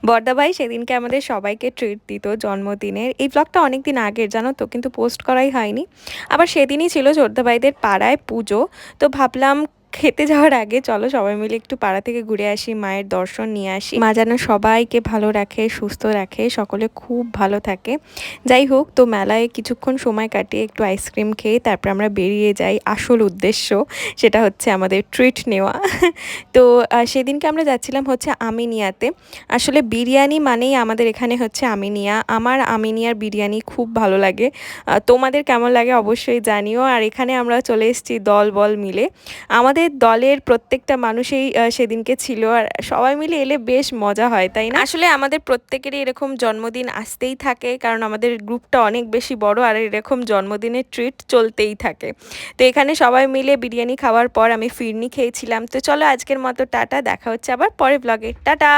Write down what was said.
বর্দাভাই সেদিনকে আমাদের সবাইকে ট্রিট দিত জন্মদিনের। এই ব্লগটা অনেক দিন আগের জানো তো, কিন্তু পোস্ট করাই হয়নি। আবার সেদিনই ছিল ছোটদাভাইদের পাড়ায় পুজো। তো ভাবলাম খেতে যাওয়ার আগে চলো সবাই মিলে একটু পাড়া থেকে ঘুরে আসি, মায়ের দর্শন নিয়ে আসি। মা যেন সবাইকে ভালো রাখে, সুস্থ রাখে, সকলে খুব ভালো থাকে। যাই হোক, তো মেলায় কিছুক্ষণ সময় কাটিয়ে একটু আইসক্রিম খেয়ে তারপর আমরা বেরিয়ে যাই আসল উদ্দেশ্য, সেটা হচ্ছে আমাদের ট্রিট নেওয়া। তো সেদিনকে আমরা যাচ্ছিলাম হচ্ছে আমিনিয়াতে। আসলে বিরিয়ানি মানেই আমাদের এখানে হচ্ছে আমিনিয়া। আমার আমিনিয়ার বিরিয়ানি খুব ভালো লাগে। তোমাদের কেমন লাগে অবশ্যই জানিও। আর এখানে আমরা চলে এসেছি দল বল মিলে। আমাদের দলের প্রত্যেকটা মানুষই সেদিনকে ছিল, আর সবাই মিলে এলে বেশ মজা হয়, তাই না? আসলে আমাদের প্রত্যেকেরই এরকম জন্মদিন আসতেই থাকে, কারণ আমাদের গ্রুপটা অনেক বেশি বড়, আর এরকম জন্মদিনের ট্রিট চলতেই থাকে। তো এখানে সবাই মিলে বিরিয়ানি খাওয়ার পর আমি ফিরনি খেয়েছিলাম। তো চলো আজকের মতো টাটা, দেখা হচ্ছে আবার পরের ব্লগে। টাটা।